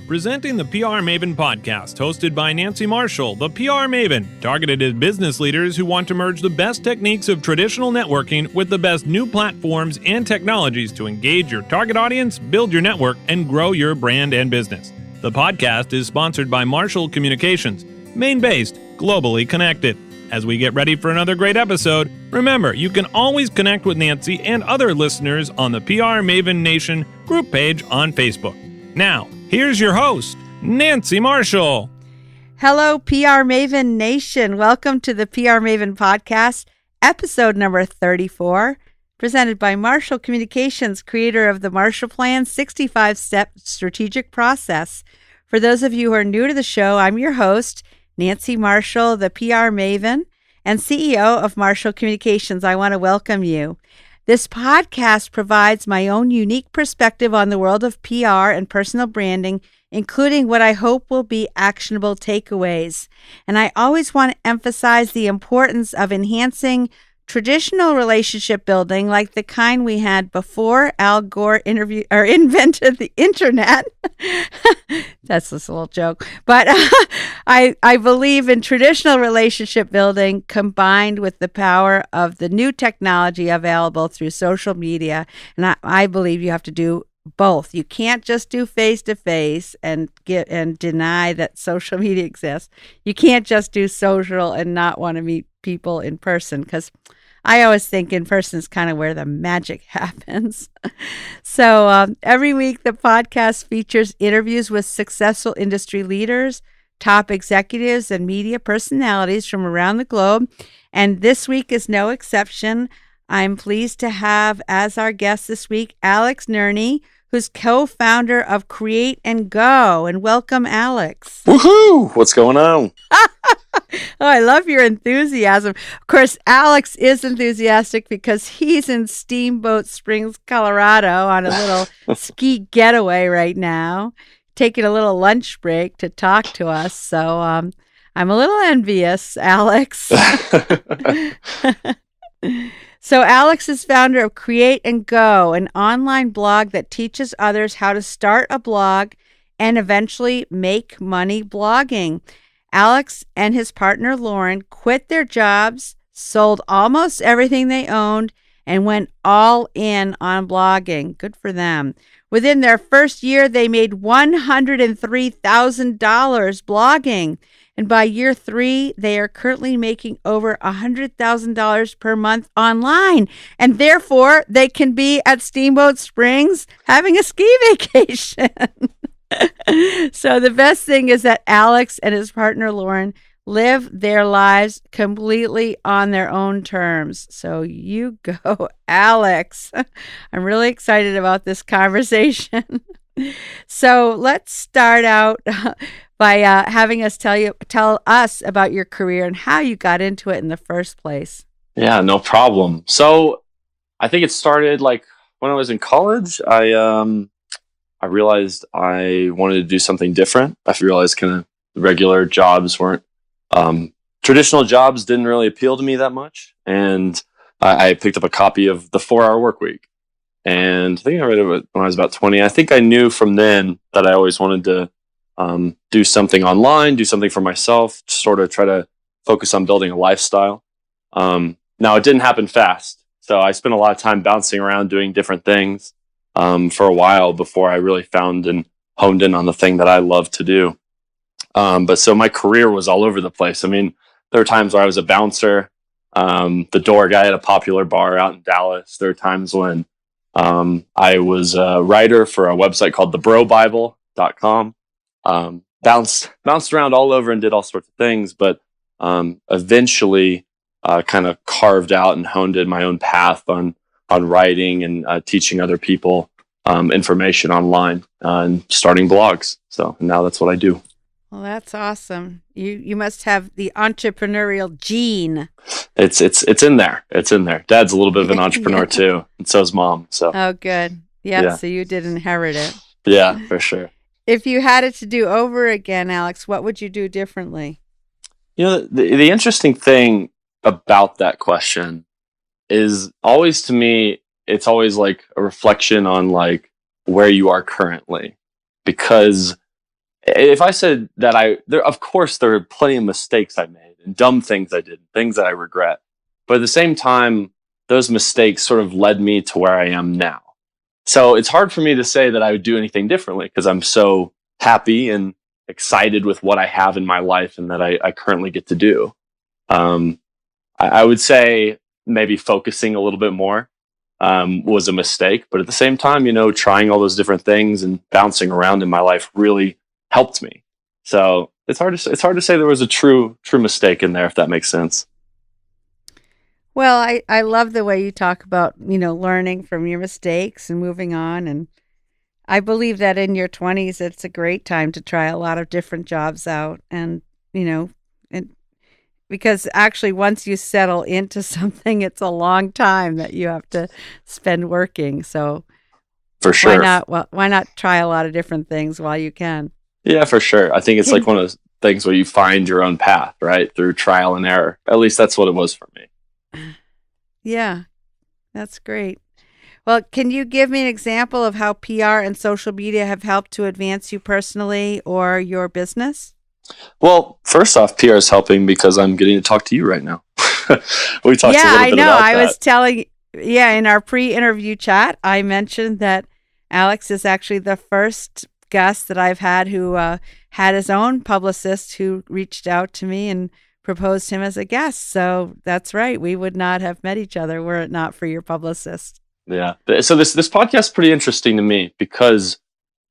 Presenting the PR Maven podcast, hosted by Nancy Marshall, the PR Maven, targeted at business leaders who want to merge the best techniques of traditional networking with the best new platforms and technologies to engage your target audience, build your network, and grow your brand and business. The podcast is sponsored by Marshall Communications, Maine-based, globally connected. As we get ready for another great episode, remember, you can always connect with Nancy and other listeners on the PR Maven Nation group page on Facebook. Now, here's your host, Nancy Marshall. Hello, PR Maven Nation. Welcome to the PR Maven podcast, episode number 34, presented by Marshall Communications, creator of the Marshall Plan 65-step strategic process. For those of you who are new to the show, I'm your host, Nancy Marshall, the PR Maven and CEO of Marshall Communications. I want to welcome you. This podcast provides my own unique perspective on the world of PR and personal branding, including what I hope will be actionable takeaways. And I always want to emphasize the importance of enhancing traditional relationship building, like the kind we had before Al Gore invented the internet. That's just a little joke. But I believe in traditional relationship building combined with the power of the new technology available through social media. And I believe you have to do both. You can't just do face-to-face and deny that social media exists. You can't just do social and not want to meet people in person, because I always think in person is kind of where the magic happens. So every week the podcast features interviews with successful industry leaders, top executives, and media personalities from around the globe. And this week is no exception. I'm pleased to have as our guest this week Alex Nerney, who's co-founder of Create and Go. And welcome, Alex. Woohoo! What's going on? Oh, I love your enthusiasm. Of course, Alex is enthusiastic because he's in Steamboat Springs, Colorado on a little ski getaway right now, taking a little lunch break to talk to us. So I'm a little envious, Alex. So Alex is founder of Create and Go, an online blog that teaches others how to start a blog and eventually make money blogging. Alex and his partner Lauren quit their jobs, sold almost everything they owned, and went all in on blogging. Good for them. Within their first year, they made $103,000 blogging. And by year 3, they are currently making over $100,000 per month online. And therefore, they can be at Steamboat Springs having a ski vacation. So the best thing is that Alex and his partner Lauren live their lives completely on their own terms. So you go, Alex. I'm really excited about this conversation. So let's start out by having us tell us about your career and how you got into it in the first place. Yeah, no problem. So I think it started like when I was in college. I realized I wanted to do something different. I realized kind of the regular jobs weren't, traditional jobs didn't really appeal to me that much. And I picked up a copy of The 4-Hour Workweek. And I think I read it when I was about 20. I think I knew from then that I always wanted to do something online, do something for myself, sort of try to focus on building a lifestyle. Now, it didn't happen fast. So I spent a lot of time bouncing around doing different things for a while before I really found and honed in on the thing that I love to do. But so my career was all over the place. I mean, there were times where I was a bouncer, the door guy at a popular bar out in Dallas. There were times when I was a writer for a website called thebrobible.com. Bounced around all over and did all sorts of things, but eventually kind of carved out and honed in my own path on writing and teaching other people information online and starting blogs. So now that's what I do. Well, that's awesome. You must have the entrepreneurial gene. It's in there. It's in there. Dad's a little bit of an entrepreneur too, and so is Mom. So oh, good. Yeah. So you did inherit it. Yeah, for sure. If you had it to do over again, Alex, what would you do differently? You know, the interesting thing about that question is always, to me, it's always like a reflection on like where you are currently, because if I said that of course there are plenty of mistakes I made and dumb things I did, things that I regret. But at the same time, those mistakes sort of led me to where I am now. So it's hard for me to say that I would do anything differently because I'm so happy and excited with what I have in my life and that I currently get to do. I would say maybe focusing a little bit more was a mistake, but at the same time, trying all those different things and bouncing around in my life really helped me. So it's hard to say there was a true mistake in there, if that makes sense. Well, I love the way you talk about, learning from your mistakes and moving on. And I believe that in your 20s, it's a great time to try a lot of different jobs out. And, and because actually once you settle into something, it's a long time that you have to spend working. So for sure, why not try a lot of different things while you can? Yeah, for sure. I think it's like one of those things where you find your own path, right? Through trial and error. At least that's what it was for me. Yeah, that's great. Well, can you give me an example of how PR and social media have helped to advance you personally or your business? Well, first off, PR is helping because I'm getting to talk to you right now. We talked a little bit about that. Yeah, I know. I was telling, in our pre-interview chat, I mentioned that Alex is actually the first guest that I've had who had his own publicist who reached out to me and proposed him as a guest. So that's right. We would not have met each other were it not for your publicist. Yeah. So this podcast is pretty interesting to me because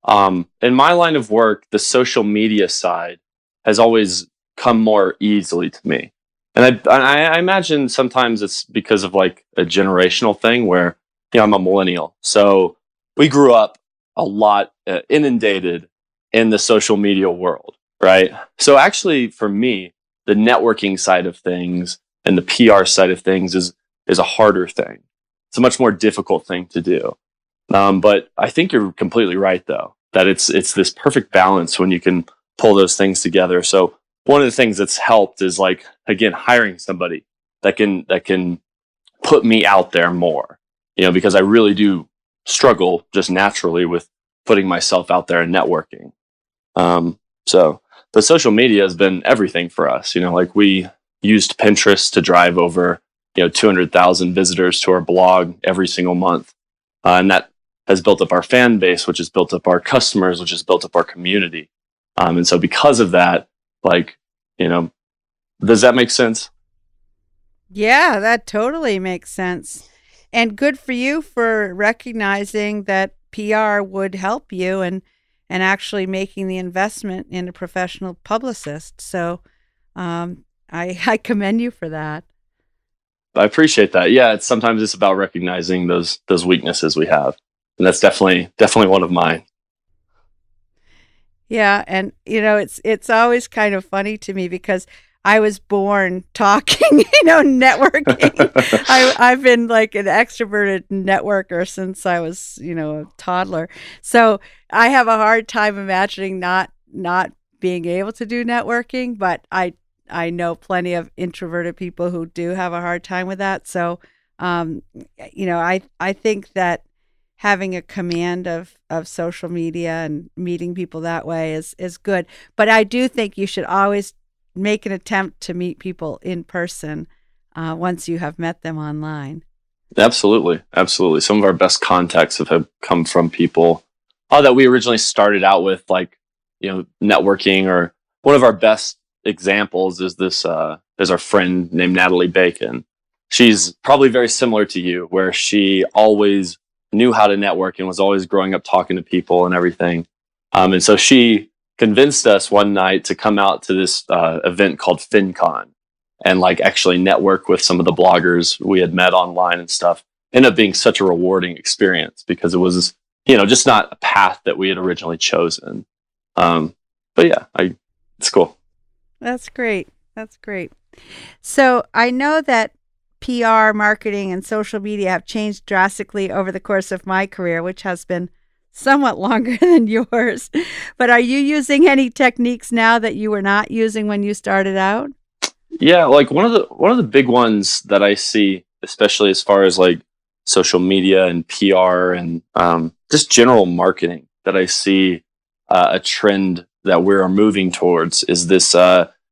in my line of work, the social media side has always come more easily to me. And I imagine sometimes it's because of like a generational thing where, I'm a millennial. So we grew up a lot inundated in the social media world, right? So actually for me, the networking side of things and the PR side of things is a harder thing. It's a much more difficult thing to do. But I think you're completely right, though, that it's this perfect balance when you can pull those things together. So one of the things that's helped is like, again, hiring somebody that can put me out there more, because I really do struggle just naturally with putting myself out there and networking. But social media has been everything for us. Like we used Pinterest to drive over, 200,000 visitors to our blog every single month. And that has built up our fan base, which has built up our customers, which has built up our community. And so because of that, does that make sense? Yeah, that totally makes sense. And good for you for recognizing that PR would help you and actually making the investment in a professional publicist. So I commend you for that. I appreciate that. Yeah, sometimes it's about recognizing those weaknesses we have. And that's definitely one of mine. Yeah, and it's always kind of funny to me because I was born talking, networking. I've been like an extroverted networker since I was, a toddler. So I have a hard time imagining not being able to do networking, but I know plenty of introverted people who do have a hard time with that. So, I think that having a command of social media and meeting people that way is good. But I do think you should always make an attempt to meet people in person once you have met them online. Absolutely. Absolutely. Some of our best contacts have come from people that we originally started out with, like, networking. Or one of our best examples is this is our friend named Natalie Bacon. She's probably very similar to you, where she always knew how to network and was always growing up talking to people and everything. And so she convinced us one night to come out to this event called FinCon and like actually network with some of the bloggers we had met online and stuff. Ended up being such a rewarding experience because it was, just not a path that we had originally chosen. But yeah, it's cool. That's great. That's great. So I know that PR, marketing, and social media have changed drastically over the course of my career, which has been somewhat longer than yours. But are you using any techniques now that you were not using when you started out? Yeah, like one of the big ones that I see, especially as far as like social media and PR and just general marketing, that I see a trend that we're moving towards is this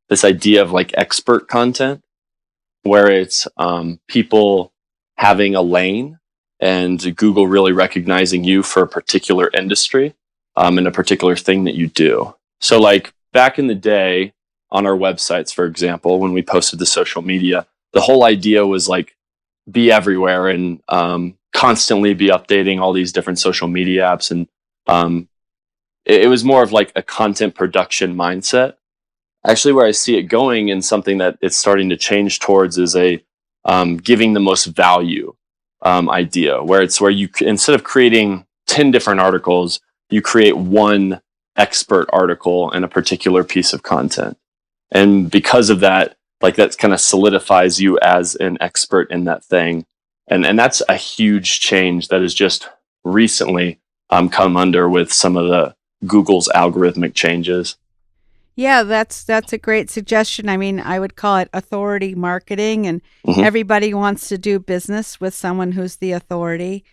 this idea of like expert content, where it's people having a lane and Google really recognizing you for a particular industry and a particular thing that you do. So like back in the day on our websites, for example, when we posted to social media, the whole idea was like be everywhere and constantly be updating all these different social media apps. And it was more of like a content production mindset. Actually, where I see it going and something that it's starting to change towards is a giving the most value idea, where it's where you, instead of creating 10 different articles, you create one expert article in a particular piece of content. And because of that, like that kind of solidifies you as an expert in that thing. And that's a huge change that has just recently come under with some of the Google's algorithmic changes. Yeah, that's a great suggestion. I mean, I would call it authority marketing, and everybody wants to do business with someone who's the authority.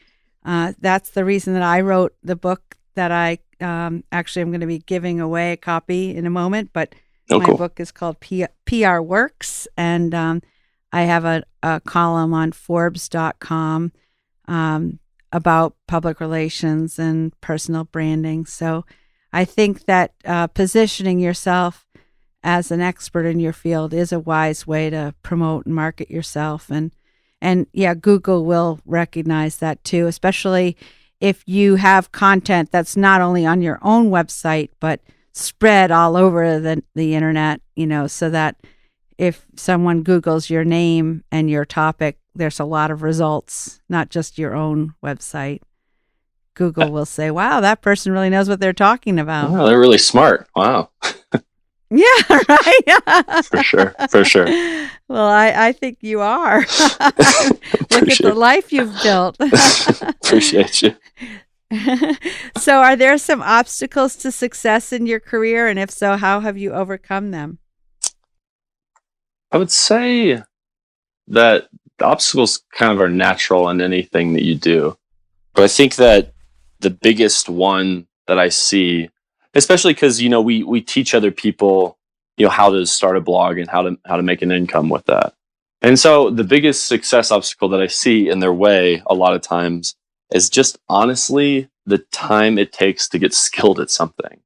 That's the reason that I wrote the book that I actually I'm going to be giving away a copy in a moment, but my book is called PR Works, and I have a column on Forbes.com about public relations and personal branding. So I think that positioning yourself as an expert in your field is a wise way to promote and market yourself. And yeah, Google will recognize that too, especially if you have content that's not only on your own website, but spread all over the internet, you know, so that if someone Googles your name and your topic, there's a lot of results, not just your own website. Google will say, wow, that person really knows what they're talking about. Wow, they're really smart. Wow. Yeah, right. For sure. For sure. Well, I think you are. Look at the life you've built. Appreciate you. So are there some obstacles to success in your career? And if so, how have you overcome them? I would say that the obstacles kind of are natural in anything that you do. But I think that the biggest one that I see, especially because, you know, we teach other people, you know, how to start a blog and how to make an income with that. And so the biggest success obstacle that I see in their way a lot of times is just honestly the time it takes to get skilled at something.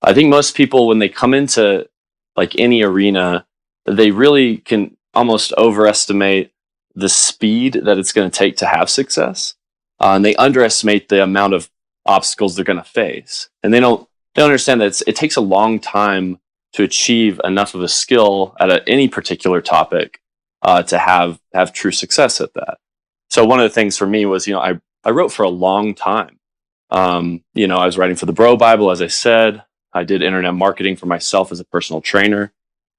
I think most people, when they come into like any arena, they really can almost overestimate the speed that it's going to take to have success. And they underestimate the amount of obstacles they're going to face. And they don't understand that it takes a long time to achieve enough of a skill at any particular topic to have true success at that. So one of the things for me was, you know, I wrote for a long time. You know, I was writing for the Bro Bible, as I said. I did internet marketing for myself as a personal trainer.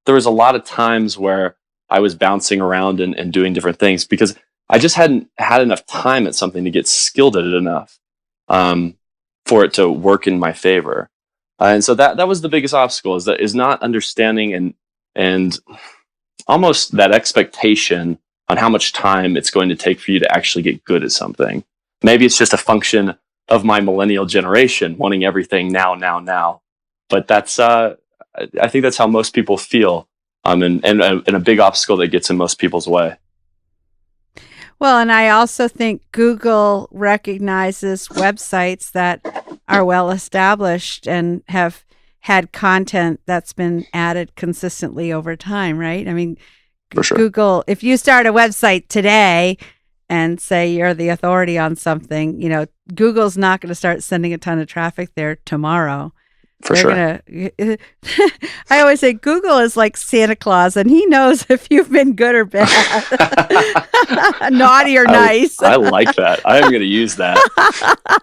There was a lot of times where I was bouncing around and doing different things because I just hadn't had enough time at something to get skilled at it enough for it to work in my favor. And so that was the biggest obstacle, is not understanding and almost that expectation on how much time it's going to take for you to actually get good at something. Maybe it's just a function of my millennial generation wanting everything now. But that's I think that's how most people feel, and a big obstacle that gets in most people's way. Well, and I also think Google recognizes websites that are well established and have had content that's been added consistently over time, right? I mean, for sure. Google, if you start a website today and say you're the authority on something, you know, Google's not going to start sending a ton of traffic there tomorrow. For sure. I always say Google is like Santa Claus, and he knows if you've been good or bad, naughty or nice. I like that. I am going to use that.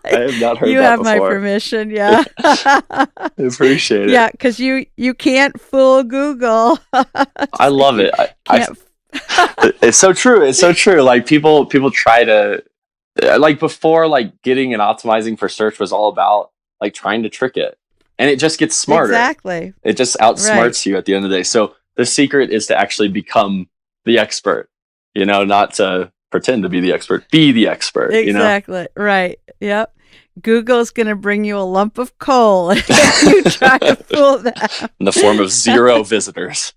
I have not heard you that have before. my permission. Yeah. I appreciate it. Yeah, because you can't fool Google. I love it. It's so true. It's so true. Like people try to, like before, like getting and optimizing for search was all about like trying to trick it. And it just gets smarter. Exactly. It just outsmarts you at the end of the day. So the secret is to actually become the expert, you know, not to pretend to be the expert, be the expert. Exactly. You know? Right. Yep. Google's going to bring you a lump of coal if you try to fool them. In the form of 0 visitors.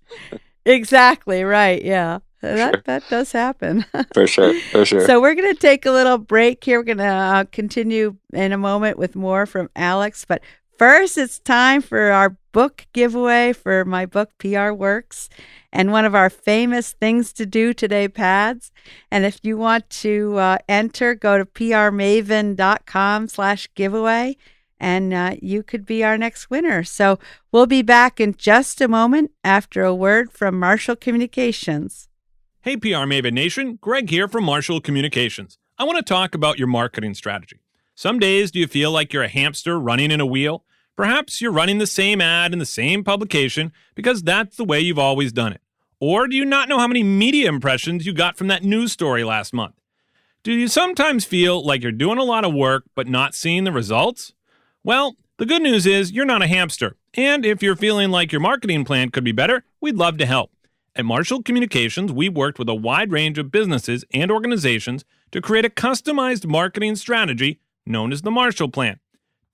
Exactly, right. Yeah. That does happen. For sure. So we're going to take a little break here. We're going to continue in a moment with more from Alex. But first, it's time for our book giveaway for my book, PR Works, and one of our famous things to do today pads. And if you want to enter, go to prmaven.com/giveaway, and you could be our next winner. So we'll be back in just a moment after a word from Marshall Communications. Hey, PR Maven Nation, Greg here from Marshall Communications. I want to talk about your marketing strategy. Some days, do you feel like you're a hamster running in a wheel? Perhaps you're running the same ad in the same publication because that's the way you've always done it. Or do you not know how many media impressions you got from that news story last month? Do you sometimes feel like you're doing a lot of work but not seeing the results? Well, the good news is you're not a hamster. And if you're feeling like your marketing plan could be better, we'd love to help. At Marshall Communications, we've worked with a wide range of businesses and organizations to create a customized marketing strategy known as the Marshall Plan.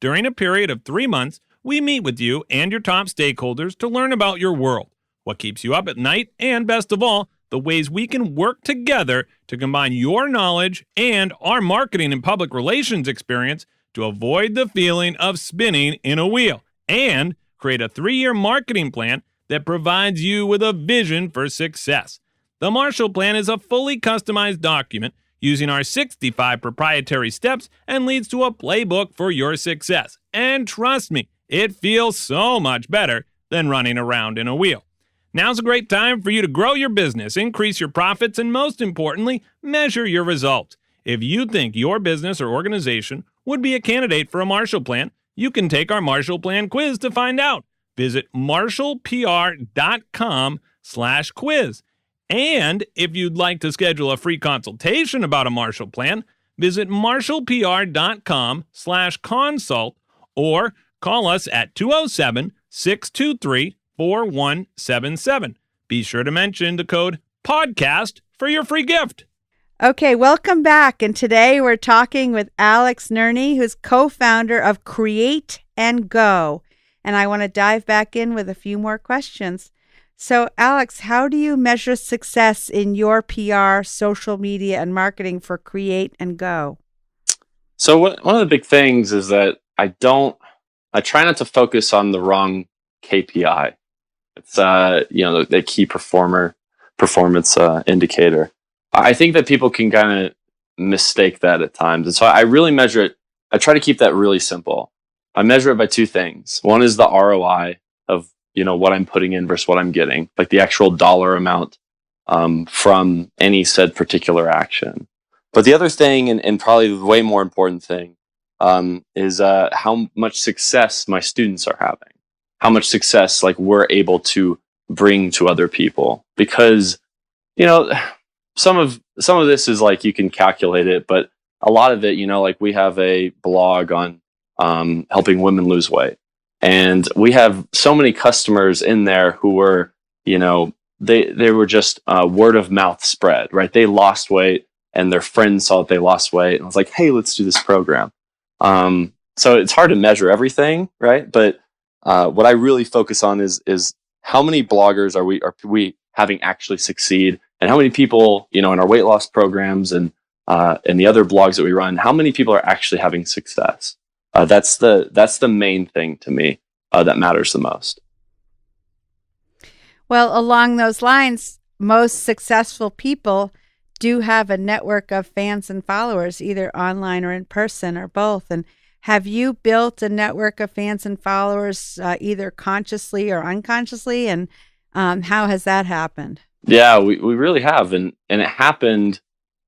During a period of 3 months, we meet with you and your top stakeholders to learn about your world, what keeps you up at night, and best of all, the ways we can work together to combine your knowledge and our marketing and public relations experience to avoid the feeling of spinning in a wheel and create a 3-year marketing plan that provides you with a vision for success. The Marshall Plan is a fully customized document using our 65 proprietary steps and leads to a playbook for your success. And trust me, it feels so much better than running around in a wheel. Now's a great time for you to grow your business, increase your profits, and most importantly, measure your results. If you think your business or organization would be a candidate for a Marshall Plan, you can take our Marshall Plan quiz to find out. Visit marshallpr.com/quiz. And if you'd like to schedule a free consultation about a Marshall Plan, visit marshallpr.com/consult or call us at 207-623-4177. Be sure to mention the code PODCAST for your free gift. Okay, welcome back. And today we're talking with Alex Nerney, who's co-founder of Create and Go. And I want to dive back in with a few more questions. So, Alex, how do you measure success in your PR, social media, and marketing for Create and Go? So one of the big things is that I try not to focus on the wrong KPI. It's the key performance indicator. I think that people can kind of mistake that at times, and so I really measure it. I try to keep that really simple. I measure it by 2 things. One is the ROI of what I'm putting in versus what I'm getting, like the actual dollar amount from any said particular action. But the other thing, and probably the way more important thing, is how much success my students are having, how much success we're able to bring to other people. Because some of this is you can calculate it, but a lot of it, we have a blog on helping women lose weight. And we have so many customers in there who were, they were just word of mouth spread, right? They lost weight and their friends saw that they lost weight. And I was like, hey, let's do this program. So it's hard to measure everything, right? But what I really focus on is how many bloggers are we having actually succeed, and how many people, in our weight loss programs and the other blogs that we run, how many people are actually having success? That's the main thing to me that matters the most. Well, along those lines, most successful people do have a network of fans and followers, either online or in person or both. And have you built a network of fans and followers either consciously or unconsciously? And how has that happened? Yeah, we really have. And it happened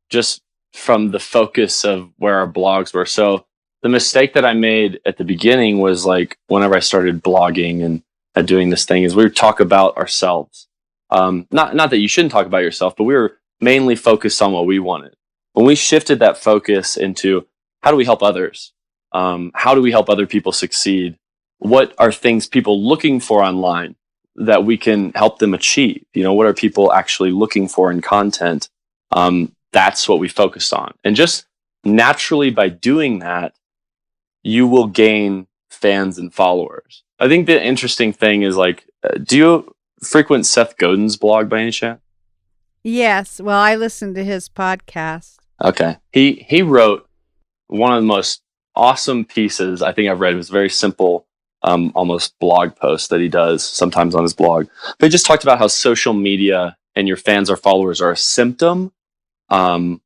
just from the focus of where our blogs were. So the mistake that I made at the beginning was whenever I started blogging and doing this thing is we would talk about ourselves. Not that you shouldn't talk about yourself, but we were mainly focused on what we wanted. When we shifted that focus into how do we help others? How do we help other people succeed? What are things people looking for online that we can help them achieve? What are people actually looking for in content? That's what we focused on. And just naturally by doing that, you will gain fans and followers. I think the interesting thing is like, do you frequent Seth Godin's blog by any chance? Yes. Well, I listened to his podcast. Okay. He wrote one of the most awesome pieces I think I've read. It was a very simple, almost blog post that he does sometimes on his blog. But he just talked about how social media and your fans or followers are a symptom, and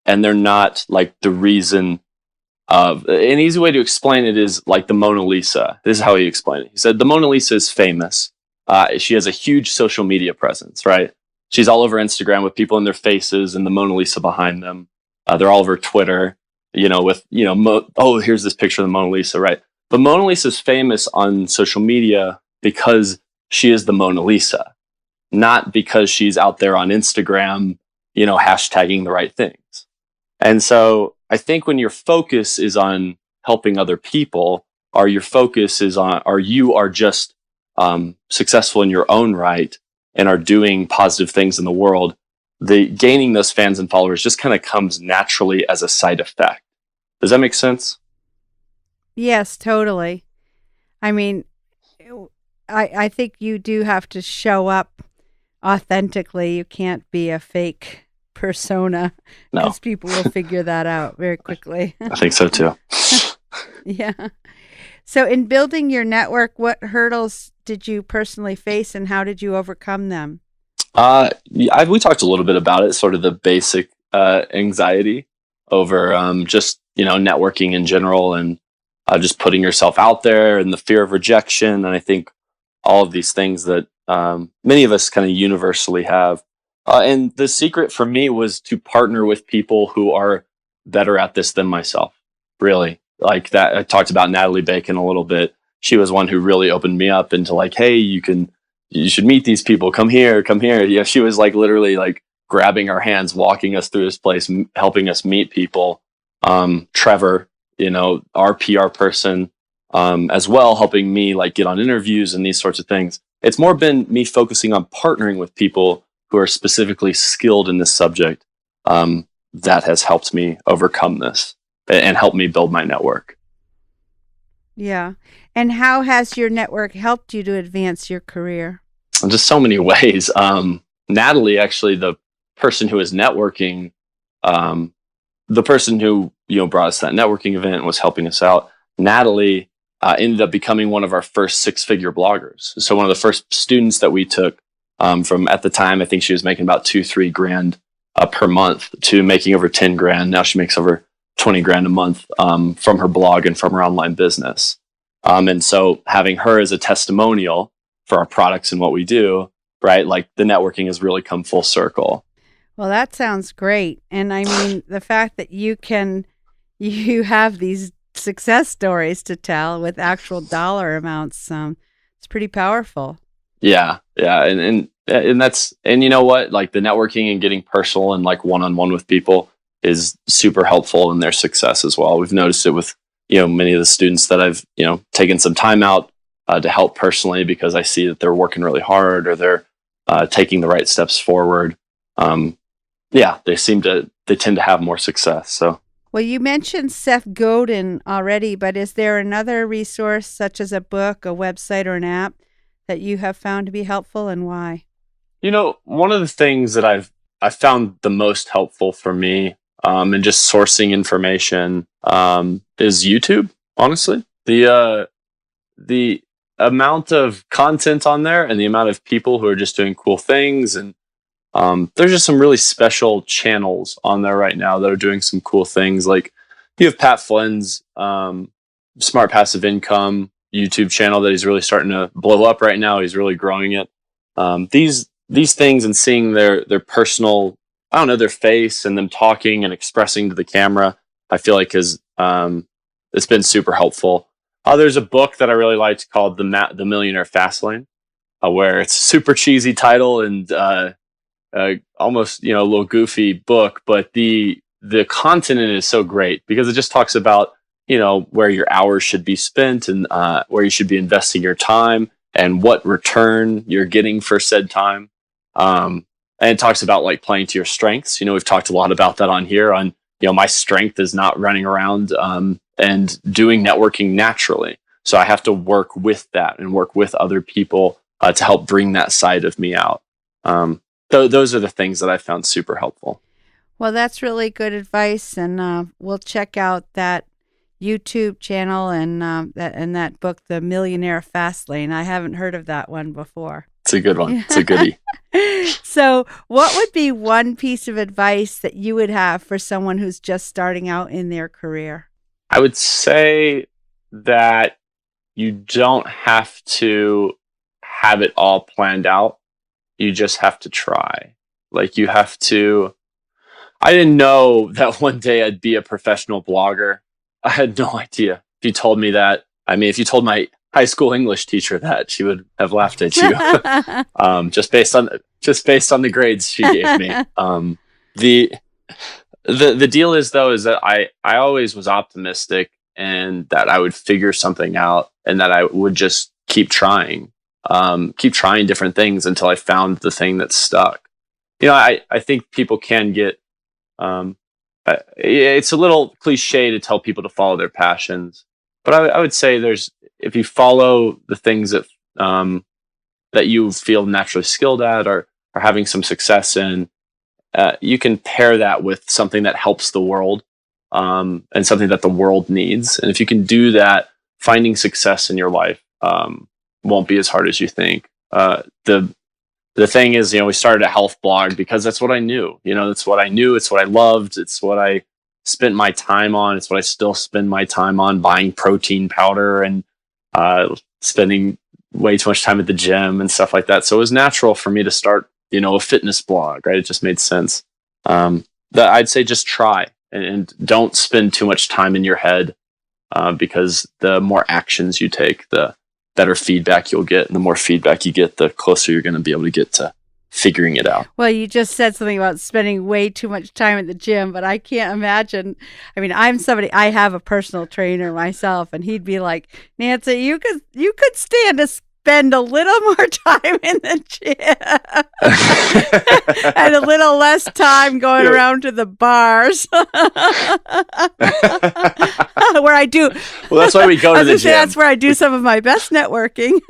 they're not like the reason. An easy way to explain it is like the Mona Lisa. This is how he explained it. He said the Mona Lisa is famous. She has a huge social media presence, right? She's all over Instagram with people in their faces and the Mona Lisa behind them. They're all over Twitter, with, here's this picture of the Mona Lisa, right? But Mona Lisa is famous on social media because she is the Mona Lisa, not because she's out there on Instagram, hashtagging the right things. And so I think when your focus is on helping other people, or your focus is on, or you are just successful in your own right and are doing positive things in the world, the gaining those fans and followers just kind of comes naturally as a side effect. Does that make sense? Yes, totally. I mean, I think you do have to show up authentically. You can't be a fake persona, because people will figure that out very quickly. I think so too. Yeah. So in building your network, what hurdles did you personally face and how did you overcome them? We talked a little bit about it, sort of the basic anxiety over just, networking in general, and just putting yourself out there, and the fear of rejection. And I think all of these things that many of us kind of universally have. And the secret for me was to partner with people who are better at this than myself, really. Like that, I talked about Natalie Bacon a little bit. She was one who really opened me up into like, hey, you should meet these people. Come here. Yeah, she was like literally like grabbing our hands, walking us through this place, helping us meet people. Trevor, our PR person, as well, helping me like get on interviews and these sorts of things. It's more been me focusing on partnering with people who are specifically skilled in this subject, that has helped me overcome this and help me build my network. Yeah. And how has your network helped you to advance your career? In just so many ways. Natalie, actually, the person who is networking, the person who brought us that networking event and was helping us out, Natalie ended up becoming one of our first 6-figure bloggers. So one of the first students that we took, from at the time, I think she was making about $2-3 grand per month, to making over 10 grand. Now she makes over 20 grand a month from her blog and from her online business. And so having her as a testimonial for our products and what we do, right? Like the networking has really come full circle. Well, that sounds great. And I mean, the fact that you have these success stories to tell with actual dollar amounts, it's pretty powerful. Yeah. And that's, and you know what, like the networking and getting personal and like one-on-one with people is super helpful in their success as well. We've noticed it with, many of the students that I've, taken some time out to help personally, because I see that they're working really hard, or they're taking the right steps forward. They tend to have more success. So. Well, you mentioned Seth Godin already, but is there another resource, such as a book, a website, or an app that you have found to be helpful, and why? One of the things that I found the most helpful for me, and just sourcing information, is YouTube. Honestly, the amount of content on there and the amount of people who are just doing cool things, and there's just some really special channels on there right now that are doing some cool things. Like you have Pat Flynn's Smart Passive Income YouTube channel that he's really starting to blow up right now. He's really growing it. These things, and seeing their personal, their face and them talking and expressing to the camera, I feel like it's been super helpful. There's a book that I really liked called The Millionaire Fastlane, where it's a super cheesy title and almost a little goofy book, but the content in it is so great, because it just talks about where your hours should be spent, and where you should be investing your time, and what return you're getting for said time. And it talks about like playing to your strengths. We've talked a lot about that on here, on my strength is not running around and doing networking naturally. So I have to work with that and work with other people to help bring that side of me out. Those are the things that I found super helpful. Well, that's really good advice, and we'll check out that YouTube channel and that book, The Millionaire Fastlane. I haven't heard of that one before. It's a good one. It's a goodie. So what would be one piece of advice that you would have for someone who's just starting out in their career? I would say that you don't have to have it all planned out. You just have to try. Like, you have to... I didn't know that one day I'd be a professional blogger. I had no idea. If you told me that, if you told my high school English teacher that, she would have laughed at you. Just based on the grades she gave me. The deal is that I always was optimistic, and that I would figure something out, and that I would just keep trying different things until I found the thing that stuck. I think people can get, it's a little cliche to tell people to follow their passions, but I would say if you follow the things that you feel naturally skilled at or are having some success in, you can pair that with something that helps the world, and something that the world needs. And if you can do that, finding success in your life won't be as hard as you think. The thing is, we started a health blog because that's what I knew. That's what I knew. It's what I loved. It's what I spent my time on. It's what I still spend my time on, buying protein powder and spending way too much time at the gym and stuff like that. So it was natural for me to start, a fitness blog, right? It just made sense. I'd say just try and don't spend too much time in your head, because the more actions you take, the better feedback you'll get. And the more feedback you get, the closer you're going to be able to get to figuring it out. Well, you just said something about spending way too much time at the gym, but I can't imagine. I have a personal trainer myself, and he'd be like, Nancy, you could stand to spend a little more time in the gym and a little less time going around to the bars where I do. Well, that's why we go to the gym. That's where I do some of my best networking.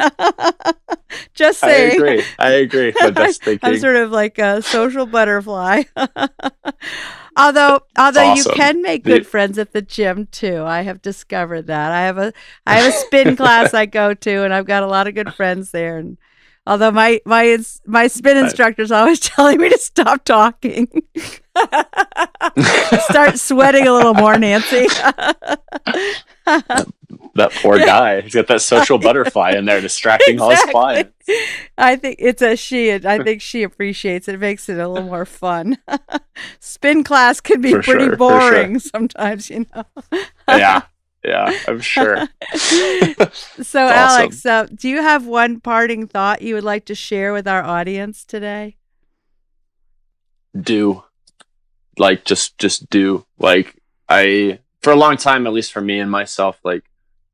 Just saying. I agree. My best thinking. I'm sort of like a social butterfly. Although awesome. You can make good friends at the gym too. I have discovered that. I have a spin class I go to, and I've got a lot of good friends there. And although my spin instructor is always telling me to stop talking, start sweating a little more, Nancy. That poor guy. He's got that social butterfly in there distracting all his clients. I think it's a she. I think she appreciates it. It makes it a little more fun. Spin class can be pretty boring sometimes, Yeah, I'm sure. So, Alex, do you have one parting thought you would like to share with our audience today? Just do. For a long time, at least for me and myself,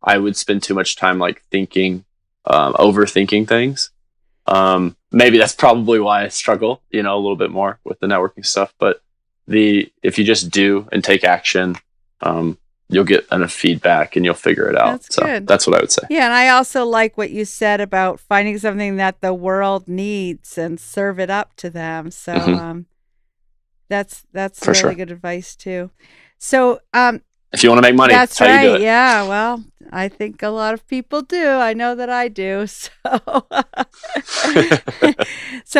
I would spend too much time thinking, overthinking things. Maybe that's probably why I struggle, a little bit more with the networking stuff. But if you just do and take action, you'll get enough feedback and you'll figure it out. That's what I would say. Yeah, and I also like what you said about finding something that the world needs and serve it up to them. So that's really good advice too. So if you want to make money, that's right. How you do it. Yeah, well, I think a lot of people do. I know that I do. So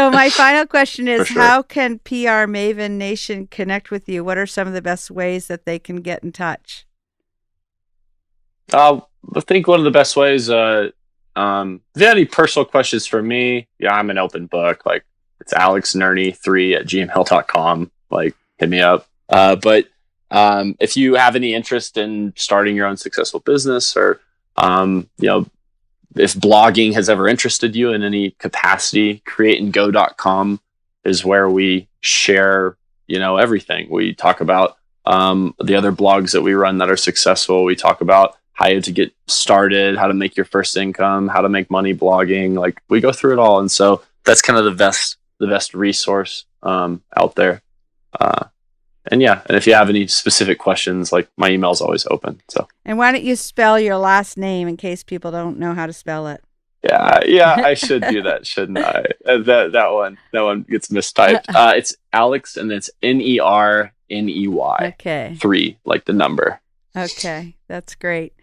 my final question is, how can PR Maven Nation connect with you? What are some of the best ways that they can get in touch? I think one of the best ways, if you have any personal questions for me, I'm an open book. It's alexnerney3@gmail.com. Hit me up. But if you have any interest in starting your own successful business, or if blogging has ever interested you in any capacity, createandgo.com is where we share, everything. We talk about the other blogs that we run that are successful. We talk about how to get started, how to make your first income, how to make money blogging. We go through it all. And so that's kind of the best resource out there. and if you have any specific questions, like my email is always open. So. And why don't you spell your last name in case people don't know how to spell it? Yeah, I should do that, shouldn't I? That one gets mistyped. It's Alex, and it's Nerney. Okay. 3, like the number. Okay, that's great.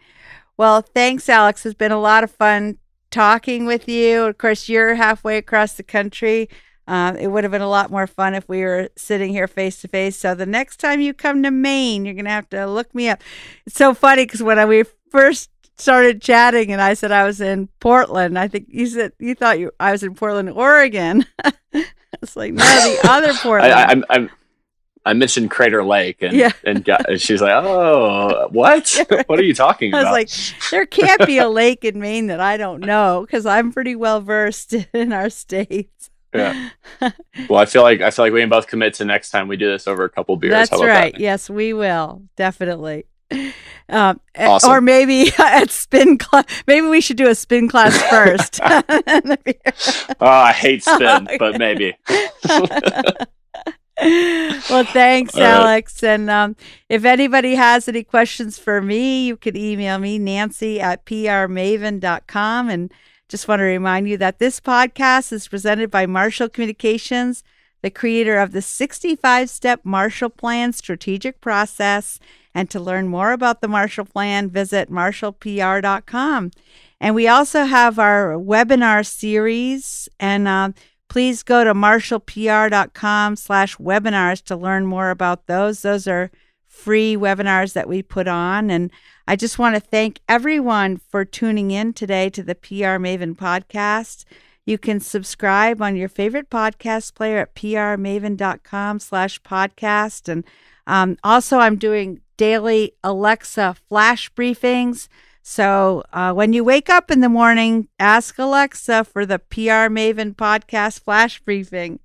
Well, thanks, Alex. It's been a lot of fun talking with you. Of course, you're halfway across the country. It would have been a lot more fun if we were sitting here face to face. So the next time you come to Maine, you're going to have to look me up. It's so funny because when we first started chatting and I said I was in Portland, I think you said you thought I was in Portland, Oregon. It's like, no, the other Portland. I mentioned Crater Lake, and she's like, "Oh, what? What are you talking about?" I was like, "There can't be a lake in Maine that I don't know because I'm pretty well versed in our states." Yeah. Well, I feel like we can both commit to next time we do this over a couple beers. That's How about right. That? Yes, we will definitely. Awesome. Or maybe at spin class. Maybe we should do a spin class first. I hate spin, but maybe. Well, thanks, All Alex. Right. And if anybody has any questions for me, you can email me, nancy@prmaven.com. And just want to remind you that this podcast is presented by Marshall Communications, the creator of the 65-step Marshall Plan strategic process. And to learn more about the Marshall Plan, visit marshallpr.com. And we also have our webinar series, and please go to marshallpr.com/webinars to learn more about those. Those are free webinars that we put on. And I just want to thank everyone for tuning in today to the PR Maven podcast. You can subscribe on your favorite podcast player at prmaven.com/podcast. And also, I'm doing daily Alexa flash briefings. So when you wake up in the morning, ask Alexa for the PR Maven podcast flash briefing.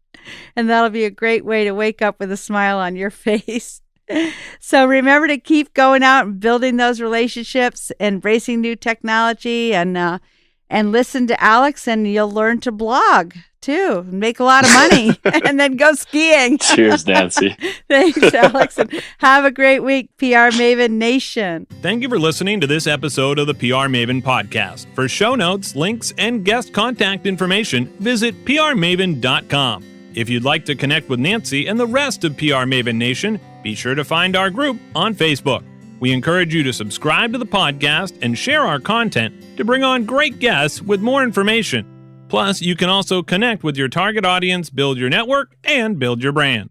And that'll be a great way to wake up with a smile on your face. So remember to keep going out and building those relationships, embracing new technology, and listen to Alex, and you'll learn to blog too, and make a lot of money, and then go skiing. Cheers, Nancy. Thanks, Alex, and have a great week, PR Maven Nation. Thank you for listening to this episode of the PR Maven podcast. For show notes, links, and guest contact information, visit prmaven.com. If you'd like to connect with Nancy and the rest of PR Maven Nation, be sure to find our group on Facebook. We encourage you to subscribe to the podcast and share our content to bring on great guests with more information. Plus, you can also connect with your target audience, build your network, and build your brand.